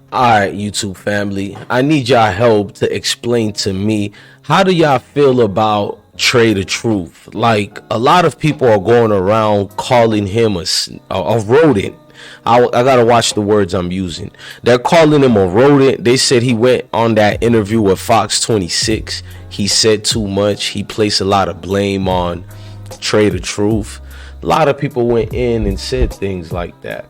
All right, YouTube family, I need y'all help to explain to me, how do y'all feel about Trae the Truth? Like, a lot of people are going around calling him a rodent. I gotta watch the words I'm using. They're calling him a rodent. They said he went on that interview with Fox 26. He said too much. He placed a lot of blame on Trae the Truth. A lot of people went in and said things like that.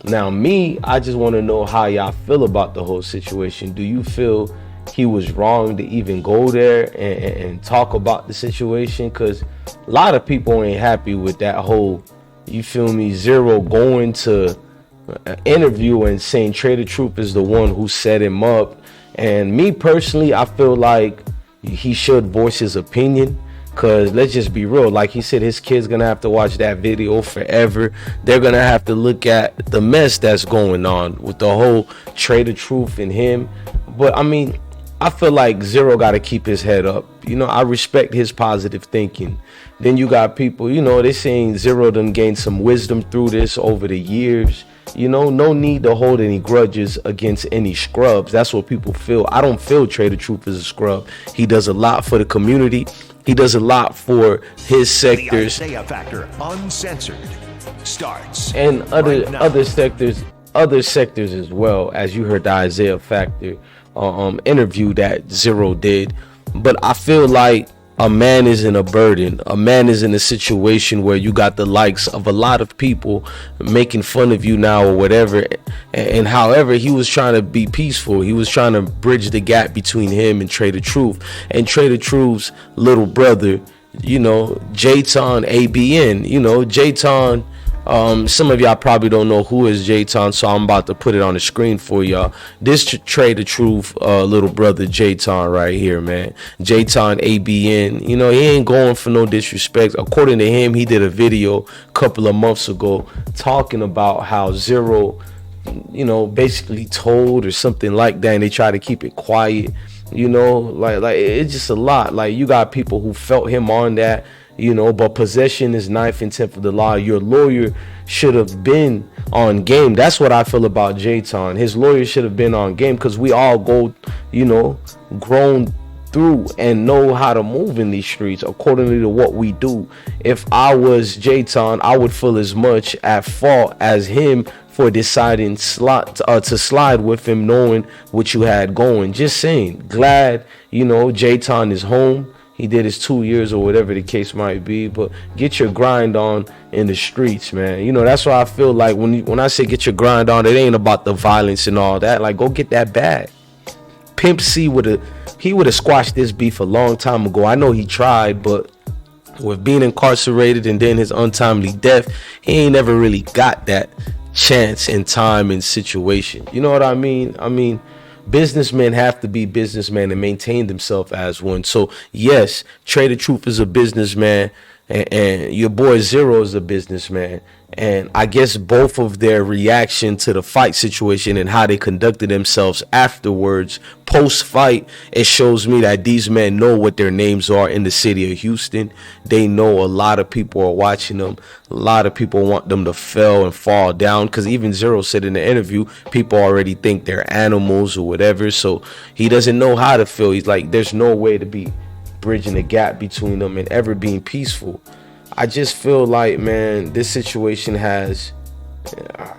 Now, me, I just want to know how y'all feel about the whole situation. Do you feel he was wrong to even go there and talk about the situation? Because a lot of people ain't happy with that whole, you feel me, Zero going to an interview and saying Trae the Truth is the one who set him up. And me personally, I feel like he should voice his opinion. Cause let's just be real, like he said, his kid's gonna have to watch that video forever. They're gonna have to look at the mess that's going on with the whole Trae the Truth and him. But I mean, I feel like Zero got to keep his head up. You know, I respect his positive thinking. Then you got people, you know, they saying Zero done gained some wisdom through this over the years. You know, no need to hold any grudges against any scrubs. That's what people feel. I don't feel Trae the Truth is a scrub. He does a lot for the community. He does a lot for his sectors. The Isaiah Factor Uncensored starts and right now. other sectors as well. As you heard the Isaiah Factor interview that Zero did. But I feel like a man is in a burden. A man is in a situation where you got the likes of a lot of people making fun of you now or whatever. And however, he was trying to be peaceful. He was trying to bridge the gap between him and Trae the Truth. And Trae the Truth's little brother, you know, J-Ton ABN, you know, J-Ton. Some of y'all probably don't know who is J-Ton, so I'm about to put it on the screen for y'all. This Trae the Truth little brother J-Ton right here, man. J-Ton ABN, you know, he ain't going for no disrespect. According to him, he did a video a couple of months ago talking about how Zero, you know, basically told or something like that, and they try to keep it quiet. You know, like it's just a lot. Like, you got people who felt him on that. You know, but possession is ninth and tenth of the law. Your lawyer should have been on game. That's what I feel about J-Ton. His lawyer should have been on game, because we all go, you know, grown through and know how to move in these streets accordingly to what we do. If I was J-Ton, I would feel as much at fault as him for deciding to slide with him, knowing what you had going. Just saying. Glad, you know, J-Ton is home. He did his 2 years or whatever the case might be, but get your grind on in the streets, man. You know, that's why I feel like when I say get your grind on, it ain't about the violence and all that. Like, go get that bag. Pimp C would have squashed this beef a long time ago. I know he tried, but with being incarcerated and then his untimely death, he ain't never really got that chance in time and situation. You know what I mean? I mean, businessmen have to be businessmen and maintain themselves as one. So yes, Trae the Truth is a businessman, and your boy Zero is a businessman. And I guess both of their reaction to the fight situation and how they conducted themselves afterwards, post-fight, it shows me that these men know what their names are in the city of Houston. They know a lot of people are watching them. A lot of people want them to fail and fall down, because even Zero said in the interview, people already think they're animals or whatever. So he doesn't know how to feel. He's like, there's no way to be bridging the gap between them and ever being peaceful. I just feel like, man, this situation has,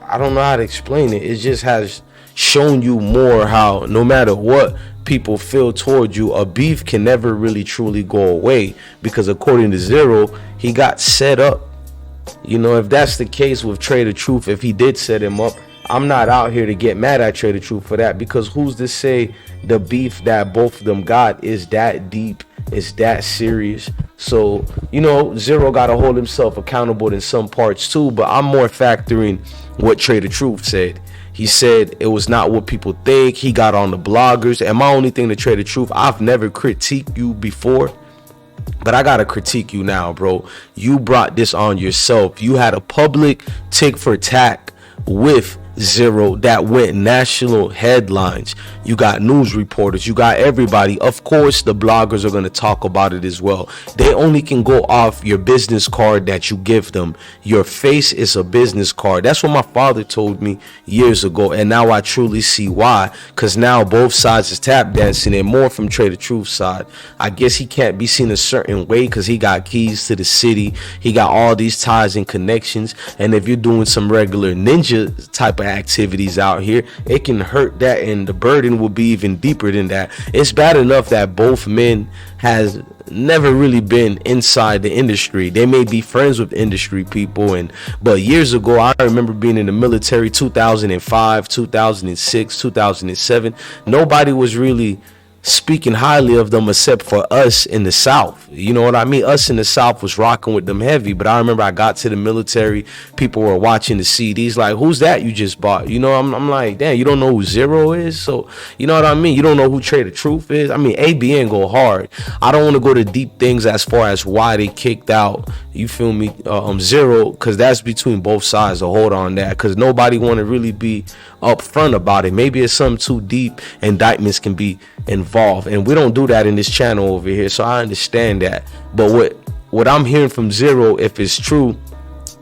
I don't know how to explain it. It just has shown you more how no matter what people feel toward you, a beef can never really truly go away, because according to Zero, he got set up. You know, if that's the case with Trae the Truth, if he did set him up, I'm not out here to get mad at Trae the Truth for that, because who's to say the beef that both of them got is that deep, is that serious? So, you know, Zero got to hold himself accountable in some parts too, but I'm more factoring what Trae the Truth said. He said it was not what people think. He got on the bloggers, and my only thing to Trae the Truth, I've never critiqued you before, but I gotta critique you now, bro. You brought this on yourself. You had a public tick for tack with Zero that went national headlines. You got news reporters, you got everybody. Of course, the bloggers are going to talk about it as well. They only can go off your business card that you give them. Your face is a business card. That's what my father told me years ago, and now I truly see why. Because now both sides is tap dancing, and more from Trae the Truth side. I guess he can't be seen a certain way because he got keys to the city. He got all these ties and connections, and if you're doing some regular ninja type of activities out here, it can hurt that, and the burden will be even deeper than that. It's bad enough that both men has never really been inside the industry. They may be friends with industry people, but years ago, I remember being in the military, 2005, 2006, 2007. Nobody was really speaking highly of them except for us in the South. You know what I mean? Us in the South was rocking with them heavy. But I remember I got to the military, people were watching the CDs like, who's that you just bought? You know, I'm like, damn, you don't know who Zero is? So, you know what I mean? You don't know who Trae the Truth is? I mean, ABN go hard. I don't want to go to deep things as far as why they kicked out, you feel me, Zero, because that's between both sides. So hold on that, because nobody want to really be upfront about it. Maybe it's something too deep, indictments can be involved, and we don't do that in this channel over here, so I understand that. But what I'm hearing from Zero, if it's true,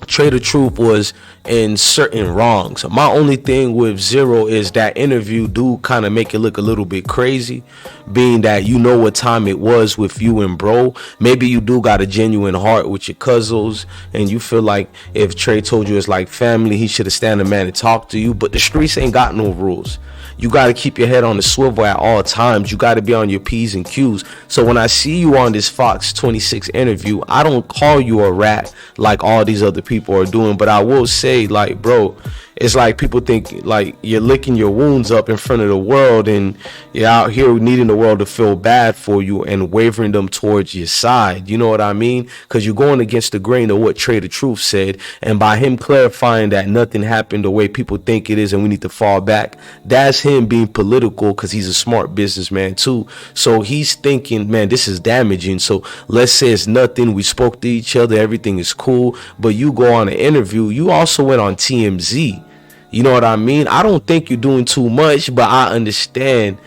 Trae the Truth was in certain wrongs. My only thing with Zero is that interview do kind of make it look a little bit crazy, being that you know what time it was with you and bro. Maybe you do got a genuine heart with your cousins, and you feel like if Trae told you it's like family, he should have stand a man and talk to you. But the streets ain't got no rules. You got to keep your head on the swivel at all times. You got to be on your P's and Q's. So when I see you on this Fox 26 interview, I don't call you a rat like all these other people are doing. But I will say, like, bro, it's like people think like you're licking your wounds up in front of the world, and you're out here needing the world to feel bad for you and wavering them towards your side. You know what I mean? Because you're going against the grain of what Trae the Truth said. And by him clarifying that nothing happened the way people think it is and we need to fall back, that's him being political, because he's a smart businessman too. So he's thinking, man, this is damaging. So let's say it's nothing. We spoke to each other. Everything is cool. But you go on an interview. You also went on TMZ. You know what I mean? I don't think you're doing too much, but I understand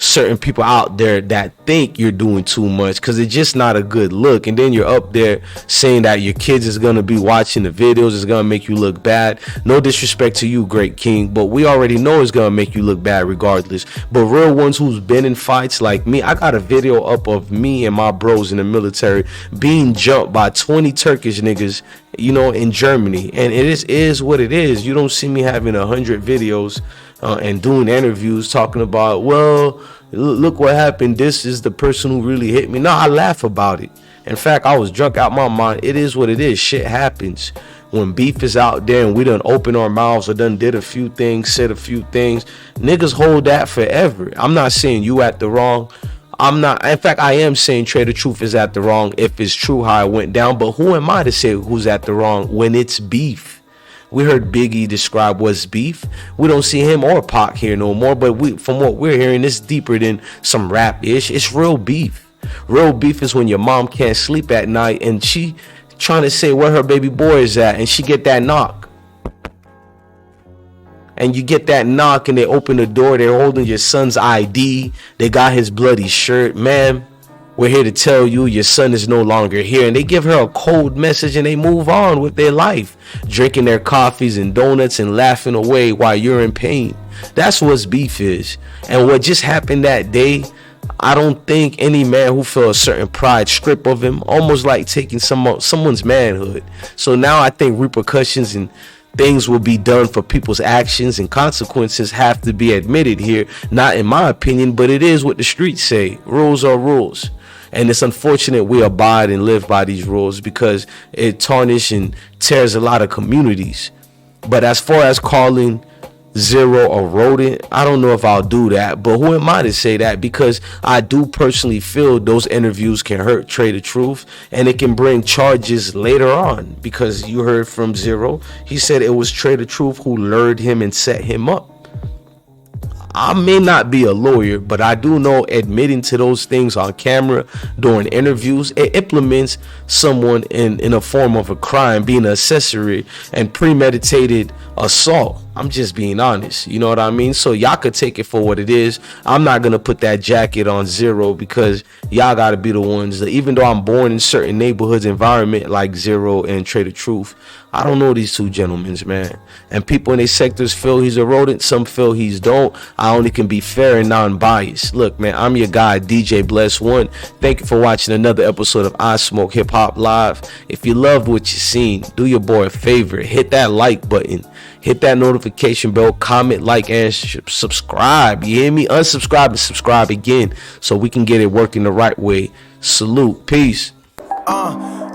certain people out there that think you're doing too much, because it's just not a good look. And then you're up there saying that your kids is going to be watching the videos, it's going to make you look bad. No disrespect to you, Great King, but we already know it's going to make you look bad regardless. But real ones who's been in fights like me, I got a video up of me and my bros in the military being jumped by 20 Turkish niggas, you know, in Germany. And it is what it is. You don't see me having 100 videos and doing interviews talking about, well, look what happened, this is the person who really hit me. No, I laugh about it. In fact, I was drunk out my mind. It is what it is. Shit happens. When beef is out there and we done open our mouths or done did a few things, said a few things, niggas hold that forever. I'm not saying you at the wrong. I'm not. In fact, I am saying Trae the Truth is at the wrong if it's true how it went down. But who am I to say who's at the wrong when it's beef? We heard Biggie describe what's beef. We don't see him or Pac here no more. But from what we're hearing, it's deeper than some rap-ish. It's real beef. Real beef is when your mom can't sleep at night and she trying to say where her baby boy is at, and she get that knock. And you get that knock and they open the door. They're holding your son's ID. They got his bloody shirt. Ma'am, we're here to tell you your son is no longer here. And they give her a cold message and they move on with their life, drinking their coffees and donuts and laughing away while you're in pain. That's what beef is. And what just happened that day, I don't think any man who felt a certain pride strip of him, almost like taking someone's manhood. So now I think repercussions and things will be done for people's actions, and consequences have to be admitted here. Not in my opinion, but it is what the streets say. Rules are rules. And it's unfortunate we abide and live by these rules, because it tarnishes and tears a lot of communities. But as far as calling Zero a rodent, I don't know if I'll do that. But who am I to say that? Because I do personally feel those interviews can hurt Trae the Truth, and it can bring charges later on. Because you heard from Zero, he said it was Trae the Truth who lured him and set him up. I may not be a lawyer, but I do know admitting to those things on camera during interviews, it implements someone in a form of a crime, being an accessory and premeditated assault. I'm just being honest. You know what I mean? So y'all could take it for what it is. I'm not gonna put that jacket on Zero because y'all gotta be the ones that, even though I'm born in certain neighborhoods environment like Zero and Trae the Truth, I don't know these two gentlemen, man. And people in their sectors feel he's a rodent. Some feel he's don't. I only can be fair and non-biased. Look, man, I'm your guy, DJ Bless One. Thank you for watching another episode of I Smoke Hip Hop Live. If you loved what you seen, do your boy a favor. Hit that like button. Hit that notification bell. Comment, like, and subscribe. You hear me? Unsubscribe and subscribe again so we can get it working the right way. Salute. Peace.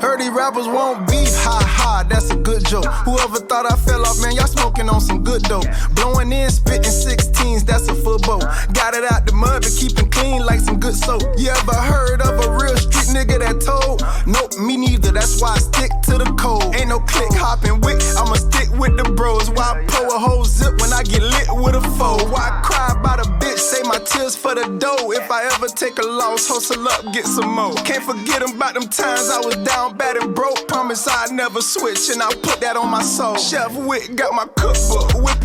Heard these rappers won't beef, ha ha, that's a good joke. Whoever thought I fell off, man, y'all smoking on some good dope. Blowing in, spitting 16s, that's a full boat. Got it out the mud, but keeping clean like some good soap. You ever heard of a real street nigga that told? Nope, me neither, that's why I stick to the code. Ain't no click hopping wick, I'ma stick with the bros. Why I pull a whole zip when I get lit with a foe? Why I cry about a bitch, say my tears for the dough. If I ever take a loss, hustle up, get some more. Can't forget about them times I was down bad and broke. Promise I'd never switch, and I put that on my soul. Chef Wick got my cookbook, whip